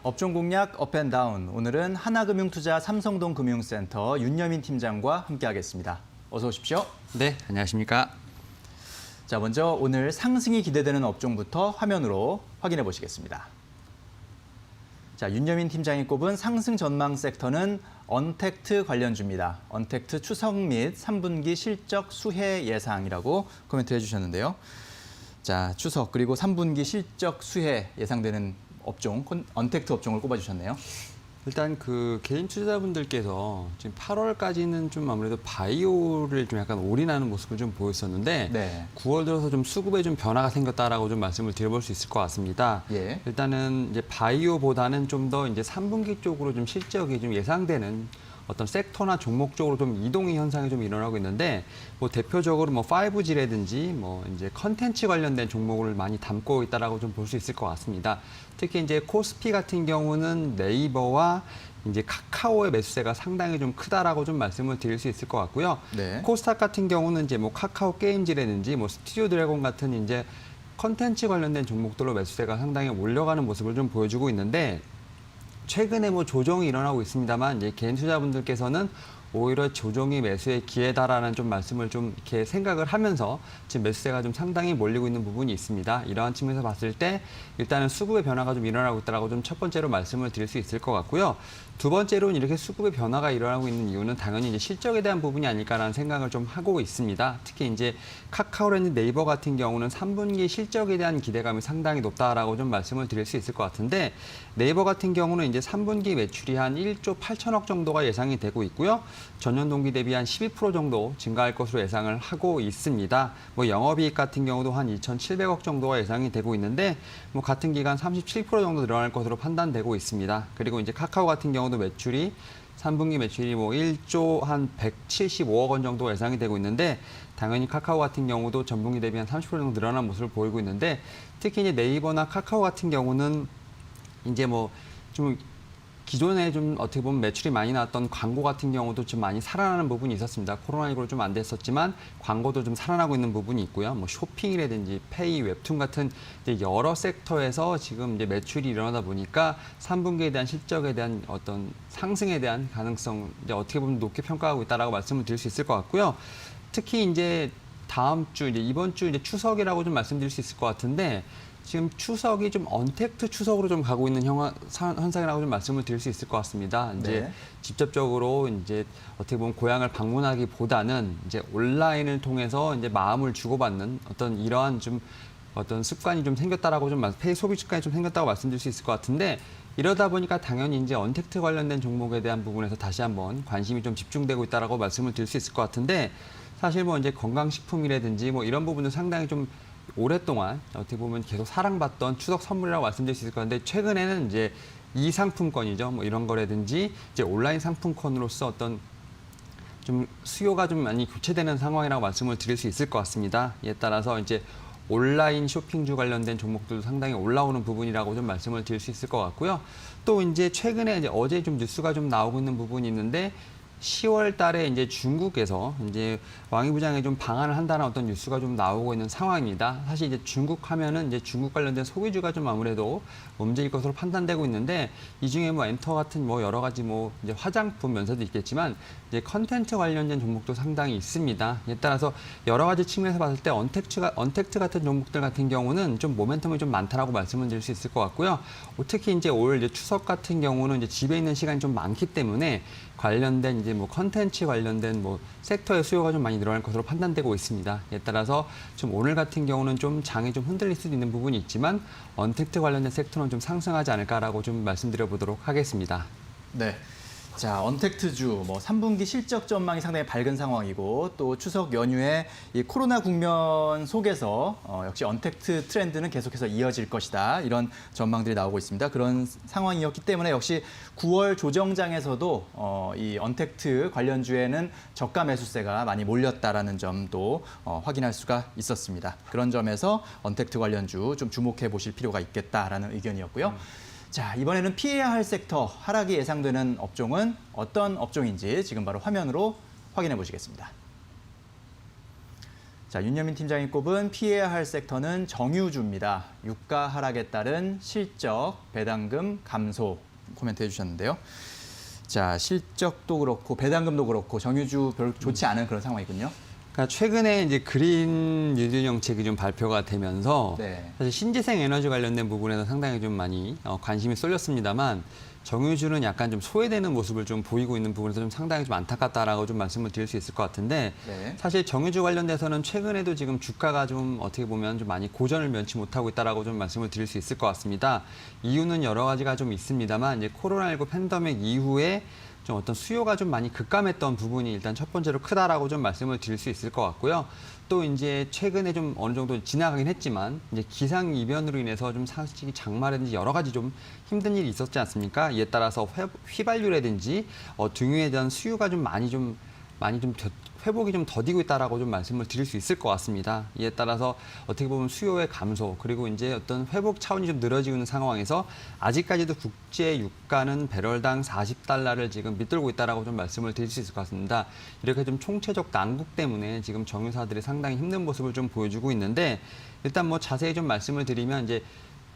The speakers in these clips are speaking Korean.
업종 공략 업앤다운. 오늘은 하나금융투자 삼성동금융센터 윤여민 팀장과 함께하겠습니다. 어서 오십시오. 네, 안녕하십니까. 자, 먼저 오늘 상승이 기대되는 업종부터 화면으로 확인해 보시겠습니다. 자, 윤여민 팀장이 꼽은 상승 전망 섹터는 언택트 관련주입니다. 언택트 추석 및 3분기 실적 수혜 예상이라고 코멘트 해주셨는데요. 자, 추석 그리고 3분기 실적 수혜 예상되는 업종, 언택트 업종을 꼽아주셨네요. 일단 개인 투자자분들께서 지금 8월까지는 좀 아무래도 바이오를 좀 약간 올인하는 모습을 좀 보였었는데 네. 9월 들어서 좀 수급에 좀 변화가 생겼다라고 좀 말씀을 드려볼 수 있을 것 같습니다. 예. 일단은 이제 바이오보다는 좀 더 이제 3분기 쪽으로 좀 실적이 좀 예상되는 어떤 섹터나 종목 쪽으로 좀 이동의 현상이 좀 일어나고 있는데, 뭐 대표적으로 뭐 5G라든지 뭐 이제 컨텐츠 관련된 종목을 많이 담고 있다라고 좀 볼 수 있을 것 같습니다. 특히 이제 코스피 같은 경우는 네이버와 이제 카카오의 매수세가 상당히 좀 크다라고 좀 말씀을 드릴 수 있을 것 같고요. 네. 코스닥 같은 경우는 이제 뭐 카카오 게임즈라든지 뭐 스튜디오 드래곤 같은 이제 컨텐츠 관련된 종목들로 매수세가 상당히 올려가는 모습을 좀 보여주고 있는데, 최근에 뭐 조정이 일어나고 있습니다만 이제 개인 투자분들께서는 오히려 조정이 매수의 기회다라는 좀 말씀을 좀 이렇게 생각을 하면서 지금 매수세가 좀 상당히 몰리고 있는 부분이 있습니다. 이러한 측면에서 봤을 때 일단은 수급의 변화가 좀 일어나고 있다라고 좀 첫 번째로 말씀을 드릴 수 있을 것 같고요. 두 번째로는 이렇게 수급의 변화가 일어나고 있는 이유는 당연히 이제 실적에 대한 부분이 아닐까라는 생각을 좀 하고 있습니다. 특히 이제 카카오라든지 네이버 같은 경우는 3분기 실적에 대한 기대감이 상당히 높다라고 좀 말씀을 드릴 수 있을 것 같은데, 네이버 같은 경우는 이제 3분기 매출이 한 1조 8천억 정도가 예상이 되고 있고요. 전년 동기 대비 한 12% 정도 증가할 것으로 예상을 하고 있습니다. 뭐 영업이익 같은 경우도 한 2,700억 정도가 예상이 되고 있는데, 뭐 같은 기간 37% 정도 늘어날 것으로 판단되고 있습니다. 그리고 이제 카카오 같은 경우도 3분기 매출이 뭐 1조 한 175억 원 정도 예상이 되고 있는데, 당연히 카카오 같은 경우도 전분기 대비 한 30% 정도 늘어난 모습을 보이고 있는데, 특히 이제 네이버나 카카오 같은 경우는 이제 뭐 좀 기존에 좀 어떻게 보면 매출이 많이 나왔던 광고 같은 경우도 좀 많이 살아나는 부분이 있었습니다. 코로나19로 좀 안 됐었지만 광고도 좀 살아나고 있는 부분이 있고요. 뭐 쇼핑이라든지 페이, 웹툰 같은 이제 여러 섹터에서 지금 이제 매출이 일어나다 보니까 3분기에 대한 실적에 대한 어떤 상승에 대한 가능성 이제 어떻게 보면 높게 평가하고 있다라고 말씀을 드릴 수 있을 것 같고요. 특히 이제 다음 주 이제 이번 주 이제 추석이라고 좀 말씀드릴 수 있을 것 같은데, 지금 추석이 좀 언택트 추석으로 좀 가고 있는 현상이라고 좀 말씀을 드릴 수 있을 것 같습니다. 이제 네. 직접적으로 이제 어떻게 보면 고향을 방문하기보다는 이제 온라인을 통해서 이제 마음을 주고받는 어떤 이러한 좀 어떤 습관이 좀 생겼다라고 좀 페이 소비 습관이 좀 생겼다고 말씀드릴 수 있을 것 같은데, 이러다 보니까 당연히 이제 언택트 관련된 종목에 대한 부분에서 다시 한번 관심이 좀 집중되고 있다라고 말씀을 드릴 수 있을 것 같은데, 사실 뭐 이제 건강식품이라든지 뭐 이런 부분은 상당히 좀 오랫동안 어떻게 보면 계속 사랑받던 추석 선물이라고 말씀드릴 수 있을 것 같은데, 최근에는 이제 이 상품권이죠. 뭐 이런 거라든지 이제 온라인 상품권으로서 어떤 좀 수요가 좀 많이 교체되는 상황이라고 말씀을 드릴 수 있을 것 같습니다. 이에 따라서 이제 온라인 쇼핑주 관련된 종목들도 상당히 올라오는 부분이라고 좀 말씀을 드릴 수 있을 것 같고요. 또 이제 최근에 이제 어제 좀 뉴스가 좀 나오고 있는 부분이 있는데, 10월 달에 이제 중국에서 이제 왕이부장에 좀 방한을 한다는 어떤 뉴스가 좀 나오고 있는 상황입니다. 사실 이제 중국 하면은 이제 중국 관련된 소비주가 좀 아무래도 문제일 것으로 판단되고 있는데, 이 중에 뭐 엔터 같은 뭐 여러 가지 뭐 이제 화장품 면세도 있겠지만 이제 컨텐츠 관련된 종목도 상당히 있습니다. 이에 따라서 여러 가지 측면에서 봤을 때 언택트 같은 종목들 같은 경우는 좀 모멘텀이 좀 많다라고 말씀을 드릴 수 있을 것 같고요. 특히 이제 올 이제 추석 같은 경우는 이제 집에 있는 시간이 좀 많기 때문에 관련된 이제 뭐 컨텐츠 관련된 뭐 섹터의 수요가 좀 많이 늘어날 것으로 판단되고 있습니다. 이에 따라서 좀 오늘 같은 경우는 좀 장이 좀 흔들릴 수도 있는 부분이 있지만, 언택트 관련된 섹터는 좀 상승하지 않을까라고 좀 말씀드려 보도록 하겠습니다. 네. 자, 언택트주, 뭐 3분기 실적 전망이 상당히 밝은 상황이고, 또 추석 연휴에 이 코로나 국면 속에서 역시 언택트 트렌드는 계속해서 이어질 것이다, 이런 전망들이 나오고 있습니다. 그런 상황이었기 때문에 역시 9월 조정장에서도 이 언택트 관련주에는 저가 매수세가 많이 몰렸다라는 점도 확인할 수가 있었습니다. 그런 점에서 언택트 관련주 좀 주목해 보실 필요가 있겠다라는 의견이었고요. 자, 이번에는 피해야 할 섹터, 하락이 예상되는 업종은 어떤 업종인지 지금 바로 화면으로 확인해 보시겠습니다. 자, 윤여민 팀장이 꼽은 피해야 할 섹터는 정유주입니다. 유가 하락에 따른 실적, 배당금 감소 코멘트 해주셨는데요. 자, 실적도 그렇고 배당금도 그렇고 정유주 별로 좋지 않은 그런 상황이군요. 그러니까 최근에 이제 그린 뉴딜 정책이 좀 발표가 되면서 네. 사실 신재생 에너지 관련된 부분에서 상당히 좀 많이 관심이 쏠렸습니다만 정유주는 약간 좀 소외되는 모습을 좀 보이고 있는 부분에서 좀 상당히 좀 안타깝다라고 좀 말씀을 드릴 수 있을 것 같은데 네. 사실 정유주 관련돼서는 최근에도 지금 주가가 좀 어떻게 보면 좀 많이 고전을 면치 못하고 있다라고 좀 말씀을 드릴 수 있을 것 같습니다. 이유는 여러 가지가 좀 있습니다만 이제 코로나19 팬데믹 이후에 좀 어떤 수요가 좀 많이 급감했던 부분이 일단 첫 번째로 크다라고 좀 말씀을 드릴 수 있을 것 같고요. 또 이제 최근에 좀 어느 정도 지나가긴 했지만 이제 기상 이변으로 인해서 좀 사실 장마라든지 여러 가지 좀 힘든 일이 있었지 않습니까? 이에 따라서 휘발유라든지 등유에 대한 수요가 좀 많이 좀 회복이 좀 더디고 있다라고 좀 말씀을 드릴 수 있을 것 같습니다. 이에 따라서 어떻게 보면 수요의 감소 그리고 이제 어떤 회복 차원이 좀 늘어지고 있는 상황에서 아직까지도 국제 유가는 배럴당 40달러를 지금 밑들고 있다라고 좀 말씀을 드릴 수 있을 것 같습니다. 이렇게 좀 총체적 난국 때문에 지금 정유사들이 상당히 힘든 모습을 좀 보여주고 있는데 일단 뭐 자세히 좀 말씀을 드리면 이제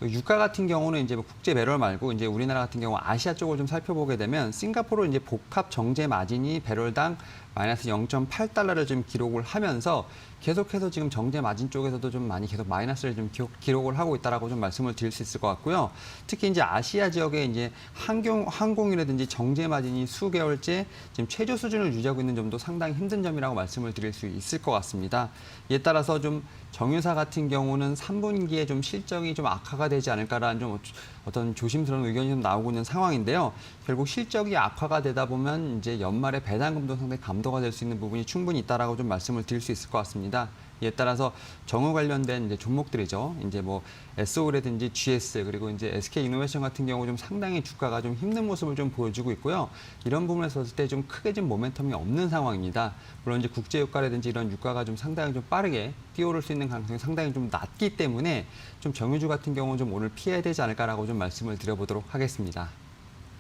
유가 같은 경우는 이제 뭐 국제 배럴 말고 이제 우리나라 같은 경우 아시아 쪽을 좀 살펴보게 되면 싱가포르 이제 복합 정제 마진이 배럴당 마이너스 0.8달러를 좀 기록을 하면서 계속해서 지금 정제 마진 쪽에서도 좀 많이 계속 마이너스를 좀 기록을 하고 있다라고 좀 말씀을 드릴 수 있을 것 같고요. 특히 이제 아시아 지역에 이제 항공이라든지 정제 마진이 수개월째 지금 최저 수준을 유지하고 있는 점도 상당히 힘든 점이라고 말씀을 드릴 수 있을 것 같습니다. 이에 따라서 좀 정유사 같은 경우는 3분기에 좀 실적이 좀 악화가 되지 않을까라는 좀 어떤 조심스러운 의견이 좀 나오고 있는 상황인데요. 결국 실적이 악화가 되다 보면 이제 연말에 배당금도 상당히 감도가 될 수 있는 부분이 충분히 있다라고 좀 말씀을 드릴 수 있을 것 같습니다. 이에 따라서 정유 관련된 이제 종목들이죠. 이제 뭐 SO라든지 GS 그리고 이제 SK 이노베이션 같은 경우 좀 상당히 주가가 좀 힘든 모습을 좀 보여주고 있고요. 이런 부분에서 봤을 때 좀 크게 좀 모멘텀이 없는 상황입니다. 물론 이제 국제 유가라든지 이런 유가가 좀 상당히 좀 빠르게 뛰어오를 수 있는 가능성이 상당히 좀 낮기 때문에 좀 정유주 같은 경우는 좀 오늘 피해야 되지 않을까라고 좀 말씀을 드려보도록 하겠습니다.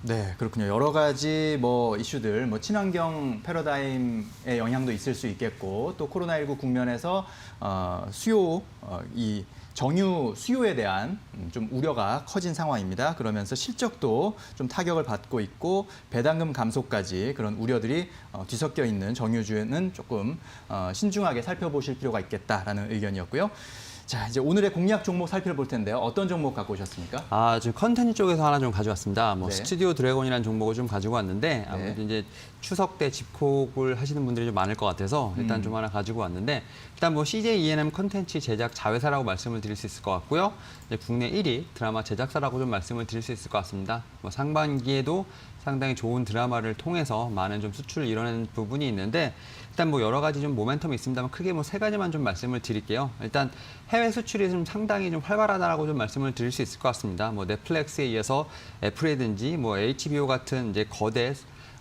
네, 그렇군요. 여러 가지 뭐 이슈들, 뭐 친환경 패러다임의 영향도 있을 수 있겠고, 또 코로나19 국면에서 이 정유 수요에 대한 좀 우려가 커진 상황입니다. 그러면서 실적도 좀 타격을 받고 있고 배당금 감소까지 그런 우려들이 뒤섞여 있는 정유주는 조금 신중하게 살펴보실 필요가 있겠다라는 의견이었고요. 자, 이제 오늘의 공략 종목 살펴볼 텐데요. 어떤 종목 갖고 오셨습니까? 지금 컨텐츠 쪽에서 하나 좀 가져왔습니다. 뭐 네. 스튜디오 드래곤이라는 종목을 좀 가지고 왔는데 아무래도 네. 이제 추석 때 집콕을 하시는 분들이 좀 많을 것 같아서 일단 좀 하나 가지고 왔는데 일단 뭐 CJ E&M 컨텐츠 제작 자회사라고 말씀을 드릴 수 있을 것 같고요. 이제 국내 1위 드라마 제작사라고 좀 말씀을 드릴 수 있을 것 같습니다. 뭐 상반기에도 상당히 좋은 드라마를 통해서 많은 좀 수출을 이뤄낸 부분이 있는데 일단 뭐 여러 가지 좀 모멘텀이 있습니다만 크게 뭐 세 가지만 좀 말씀을 드릴게요. 일단 해외 수출이 좀 상당히 좀 활발하다라고 좀 말씀을 드릴 수 있을 것 같습니다. 뭐 넷플릭스에 이어서 애플이든지 뭐 HBO 같은 이제 거대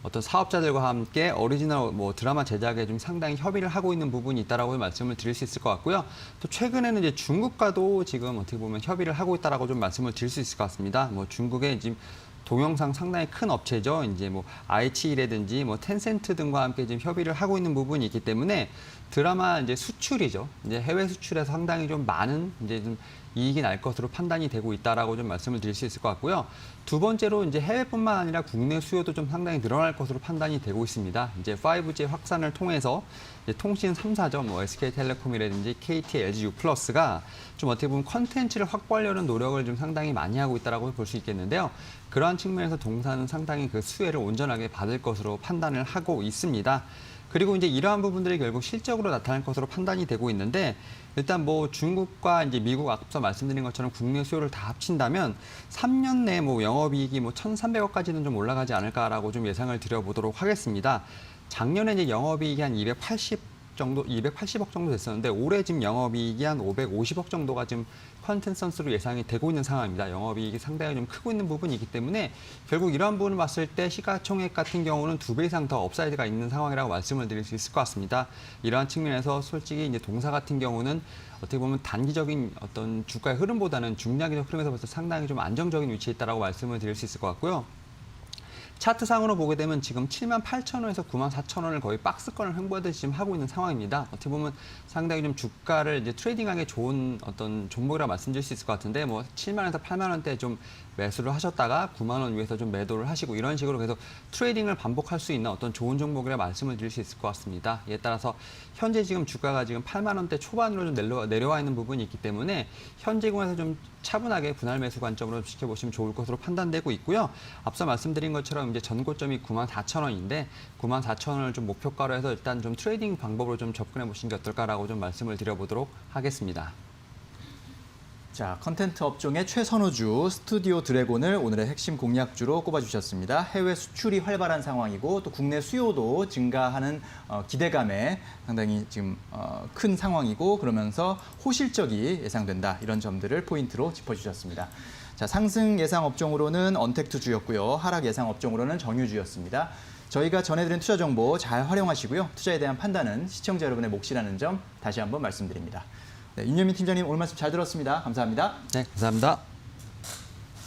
어떤 사업자들과 함께 오리지널 뭐 드라마 제작에 좀 상당히 협의를 하고 있는 부분이 있다라고 말씀을 드릴 수 있을 것 같고요. 또 최근에는 이제 중국과도 지금 어떻게 보면 협의를 하고 있다라고 좀 말씀을 드릴 수 있을 것 같습니다. 뭐 중국의 지금 동영상 상당히 큰 업체죠. 이제 뭐 아이치라든지 뭐 텐센트 등과 함께 지금 협의를 하고 있는 부분이 있기 때문에 드라마 이제 수출이죠. 이제 해외 수출에서 상당히 좀 많은 이제 좀 이익이 날 것으로 판단이 되고 있다라고 좀 말씀을 드릴 수 있을 것 같고요. 두 번째로 이제 해외뿐만 아니라 국내 수요도 좀 상당히 늘어날 것으로 판단이 되고 있습니다. 이제 5G 확산을 통해서 이제 통신 3사죠. 뭐 SK텔레콤이라든지 KT, LG U+가 좀 어떻게 보면 컨텐츠를 확보하려는 노력을 좀 상당히 많이 하고 있다라고 볼 수 있겠는데요. 그러한 측면에서 동사는 상당히 그 수혜를 온전하게 받을 것으로 판단을 하고 있습니다. 그리고 이제 이러한 부분들이 결국 실적으로 나타날 것으로 판단이 되고 있는데 일단 뭐 중국과 이제 미국 앞서 말씀드린 것처럼 국내 수요를 다 합친다면 3년 내 뭐 영업이익이 뭐 1,300억까지는 좀 올라가지 않을까라고 좀 예상을 드려보도록 하겠습니다. 작년에 이제 영업이익이 한 280억 정도 됐었는데 올해 지금 영업이익이 한 550억 정도가 지금 컨센서스로 예상이 되고 있는 상황입니다. 영업이익이 상당히 좀 크고 있는 부분이기 때문에 결국 이러한 부분을 봤을 때 시가총액 같은 경우는 2배 이상 더 업사이드가 있는 상황이라고 말씀을 드릴 수 있을 것 같습니다. 이러한 측면에서 솔직히 이제 동사 같은 경우는 어떻게 보면 단기적인 어떤 주가의 흐름보다는 중장기적 흐름에서 벌써 상당히 좀 안정적인 위치에 있다라고 말씀을 드릴 수 있을 것 같고요. 차트상으로 보게 되면 지금 78,000원에서 94,000원을 거의 박스권을 횡보하듯이 지금 하고 있는 상황입니다. 어떻게 보면 상당히 좀 주가를 이제 트레이딩하기 좋은 어떤 종목이라 말씀드릴 수 있을 것 같은데 뭐 7만원에서 8만원대 좀 매수를 하셨다가 9만 원 위에서 좀 매도를 하시고 이런 식으로 계속 트레이딩을 반복할 수 있는 어떤 좋은 종목이라 말씀을 드릴 수 있을 것 같습니다. 이에 따라서 현재 지금 주가가 지금 8만 원대 초반으로 좀 내려와 있는 부분이 있기 때문에 현재 구간에서 좀 차분하게 분할 매수 관점으로 지켜보시면 좋을 것으로 판단되고 있고요. 앞서 말씀드린 것처럼 이제 전고점이 94,000원인데 94,000원을 좀 목표가로 해서 일단 좀 트레이딩 방법으로 좀 접근해 보시는 게 어떨까라고 좀 말씀을 드려보도록 하겠습니다. 자, 컨텐트 업종의 최선호주 스튜디오 드래곤을 오늘의 핵심 공략주로 꼽아주셨습니다. 해외 수출이 활발한 상황이고 또 국내 수요도 증가하는 기대감에 상당히 지금 큰 상황이고 그러면서 호실적이 예상된다. 이런 점들을 포인트로 짚어주셨습니다. 자, 상승 예상 업종으로는 언택트주였고요. 하락 예상 업종으로는 정유주였습니다. 저희가 전해드린 투자 정보 잘 활용하시고요. 투자에 대한 판단은 시청자 여러분의 몫이라는 점 다시 한번 말씀드립니다. 네, 윤여민 팀장님 오늘 말씀 잘 들었습니다. 감사합니다. 네, 감사합니다.